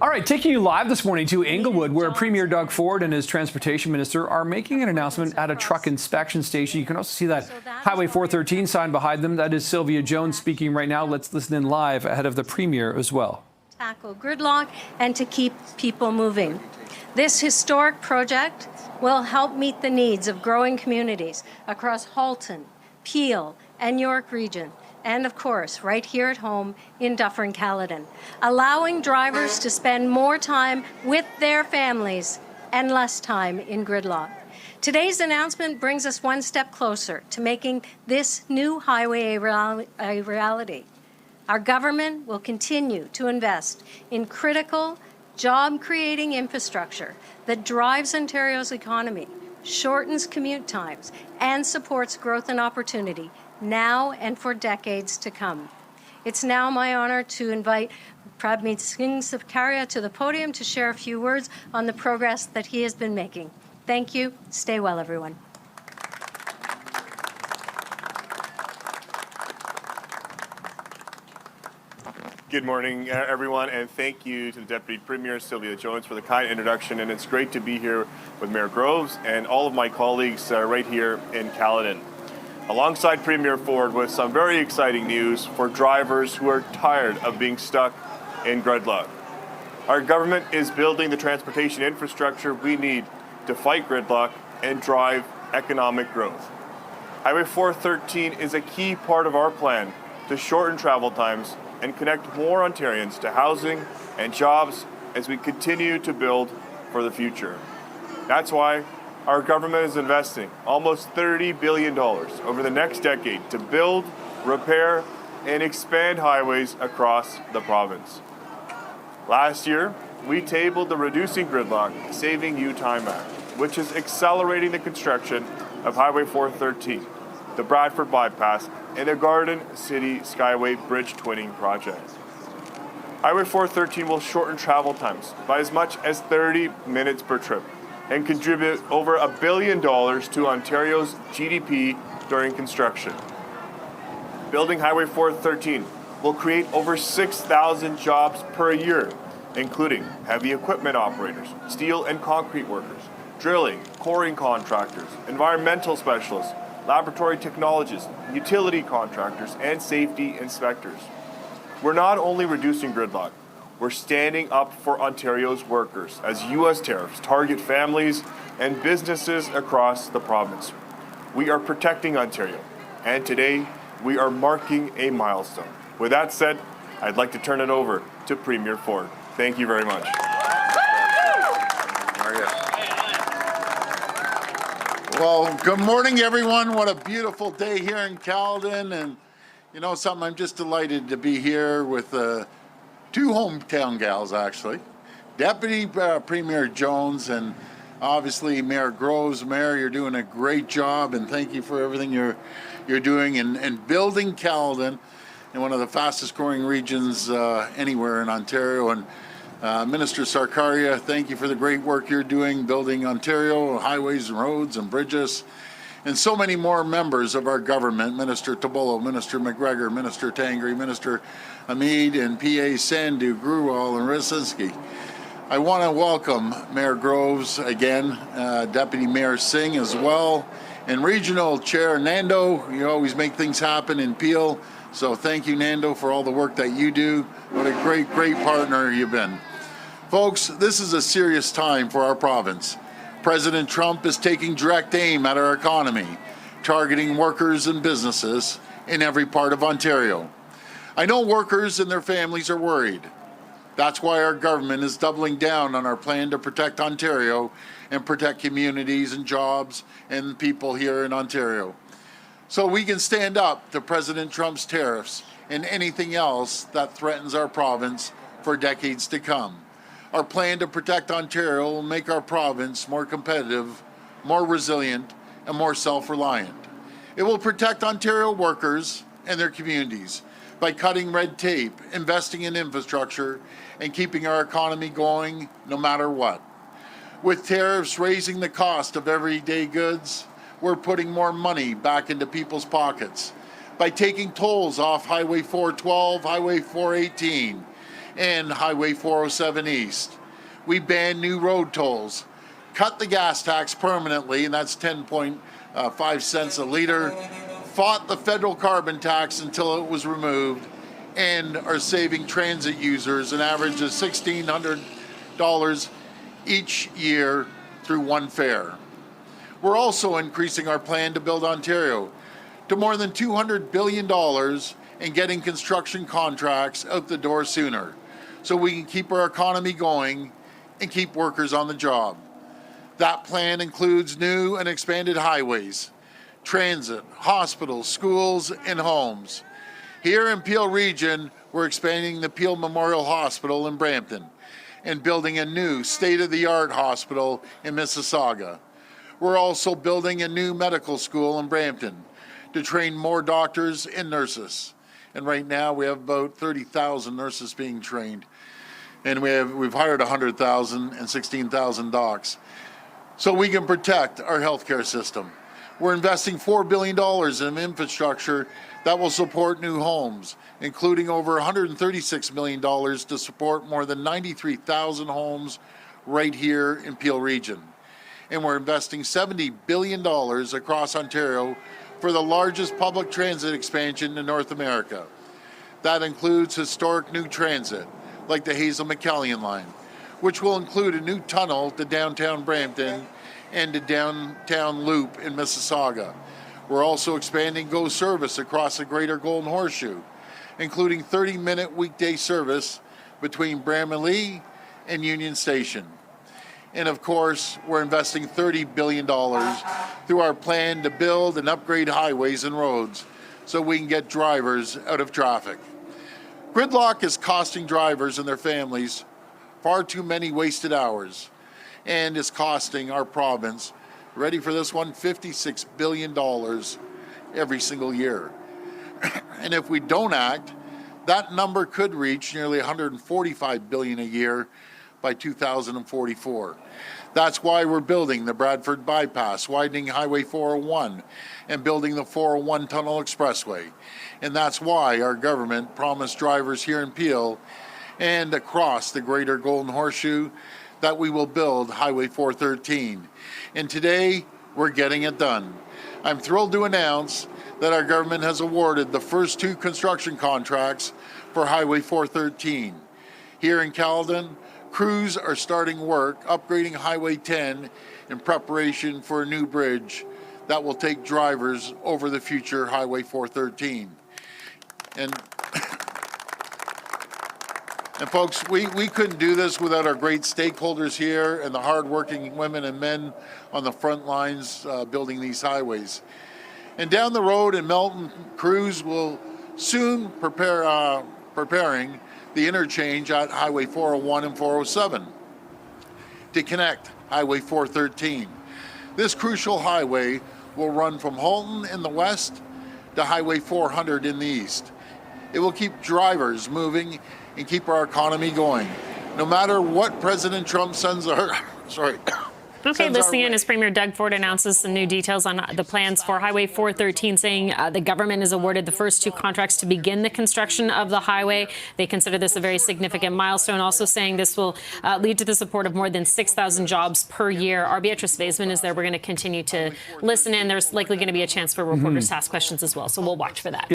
All right, taking you live this morning to Inglewood, where Premier Doug Ford and his transportation minister are making an announcement at a truck inspection station. You can also see that Highway 413 sign behind them. That is Sylvia Jones speaking right now. Let's listen in live ahead of the Premier as well. Tackle gridlock and to keep people moving. This historic project will help meet the needs of growing communities across Halton, Peel, and York region, and of course, right here at home in Dufferin-Caledon, allowing drivers to spend more time with their families and less time in gridlock. Today's announcement brings us one step closer to making this new highway a reality. Our government will continue to invest in critical, job-creating infrastructure that drives Ontario's economy, shortens commute times, and supports growth and opportunity now and for decades to come. It's now my honor to invite Prabmeet Singh Sivkaria to the podium to share a few words on the progress that he has been making. Thank you. Stay well, everyone. Good morning, everyone, and thank you to the Deputy Premier, Sylvia Jones, for the kind introduction. And it's great to be here with Mayor Groves and all of my colleagues right here in Caledon, alongside Premier Ford with some very exciting news for drivers who are tired of being stuck in gridlock. Our government is building the transportation infrastructure we need to fight gridlock and drive economic growth. Highway 413 is a key part of our plan to shorten travel times and connect more Ontarians to housing and jobs as we continue to build for the future. That's why our government is investing almost $30 billion over the next decade to build, repair, and expand highways across the province. Last year, we tabled the Reducing Gridlock, Saving You Time Act, which is accelerating the construction of Highway 413, the Bradford Bypass, and the Garden City Skyway Bridge Twinning Project. Highway 413 will shorten travel times by as much as 30 minutes per trip and contribute over $1 billion to Ontario's GDP during construction. Building Highway 413 will create over 6,000 jobs per year, including heavy equipment operators, steel and concrete workers, drilling, quarrying contractors, environmental specialists, laboratory technologists, utility contractors, and safety inspectors. We're not only reducing gridlock, we're standing up for Ontario's workers as U.S. tariffs target families and businesses across the province. We are protecting Ontario, and today we are marking a milestone. With that said, I'd like to turn it over to Premier Ford. Thank you very much. Well, good morning, everyone. What a beautiful day here in Caledon. And you know something, I'm just delighted to be here with two hometown gals, actually. Deputy Premier Jones and obviously Mayor Groves. Mayor, you're doing a great job, and thank you for everything you're doing and building Caledon in one of the fastest growing regions anywhere in Ontario. And Minister Sarkaria, thank you for the great work you're doing building Ontario, highways and roads and bridges, and so many more members of our government, Minister Tabolo, Minister McGregor, Minister Tangri, Minister Hamid, and PA Sandhu, Gruwal, and Rasinski. I want to welcome Mayor Groves again, Deputy Mayor Singh as well, and Regional Chair Nando. You always make things happen in Peel, so thank you, Nando, for all the work that you do. What a great, great partner you've been. Folks, this is a serious time for our province. President Trump is taking direct aim at our economy, targeting workers and businesses in every part of Ontario. I know workers and their families are worried. That's why our government is doubling down on our plan to protect Ontario and protect communities and jobs and people here in Ontario, so we can stand up to President Trump's tariffs and anything else that threatens our province for decades to come. Our plan to protect Ontario will make our province more competitive, more resilient, and more self-reliant. It will protect Ontario workers and their communities by cutting red tape, investing in infrastructure, and keeping our economy going no matter what. With tariffs raising the cost of everyday goods, we're putting more money back into people's pockets by taking tolls off Highway 412, Highway 418, and Highway 407 East. We banned new road tolls, cut the gas tax permanently, and that's 10.5 cents a liter, fought the federal carbon tax until it was removed, and are saving transit users an average of $1,600 each year through one fare. We're also increasing our plan to build Ontario to more than $200 billion and getting construction contracts out the door sooner so we can keep our economy going and keep workers on the job. That plan includes new and expanded highways, transit, hospitals, schools, and homes. Here in Peel Region, we're expanding the Peel Memorial Hospital in Brampton and building a new state-of-the-art hospital in Mississauga. We're also building a new medical school in Brampton to train more doctors and nurses. And right now we have about 30,000 nurses being trained. And we've hired 100,000 and 16,000 docs. So we can protect our healthcare system. We're investing $4 billion in infrastructure that will support new homes, including over $136 million to support more than 93,000 homes right here in Peel Region. And we're investing $70 billion across Ontario for the largest public transit expansion in North America. That includes historic new transit, like the Hazel-McCallion line, which will include a new tunnel to downtown Brampton and a downtown loop in Mississauga. We're also expanding GO service across the Greater Golden Horseshoe, including 30-minute weekday service between Bramalea and Union Station. And of course, we're investing $30 billion through our plan to build and upgrade highways and roads so we can get drivers out of traffic. Gridlock is costing drivers and their families far too many wasted hours and is costing our province, ready for this one, $56 billion every single year. And if we don't act, that number could reach nearly $145 billion a year by 2044. That's why we're building the Bradford Bypass, widening Highway 401, and building the 401 Tunnel Expressway. And that's why our government promised drivers here in Peel and across the Greater Golden Horseshoe that we will build Highway 413. And today, we're getting it done. I'm thrilled to announce that our government has awarded the first 2 construction contracts for Highway 413. Here in Caledon, crews are starting work upgrading Highway 10 in preparation for a new bridge that will take drivers over the future Highway 413. And folks, we couldn't do this without our great stakeholders here and the hardworking women and men on the front lines building these highways. And down the road in Melton, crews will soon preparing the interchange at Highway 401 and 407 to connect Highway 413. This crucial highway will run from Halton in the west to Highway 400 in the east. It will keep drivers moving and keep our economy going. No matter what President Trump sends Okay, listening in as Premier Doug Ford announces some new details on the plans for Highway 413, saying the government is awarded the first 2 contracts to begin the construction of the highway. They consider this a very significant milestone, also saying this will lead to the support of more than 6,000 jobs per year. Our Beatrice Vaisman is there. We're going to continue to listen in. There's likely going to be a chance for reporters to ask questions as well, so we'll watch for that.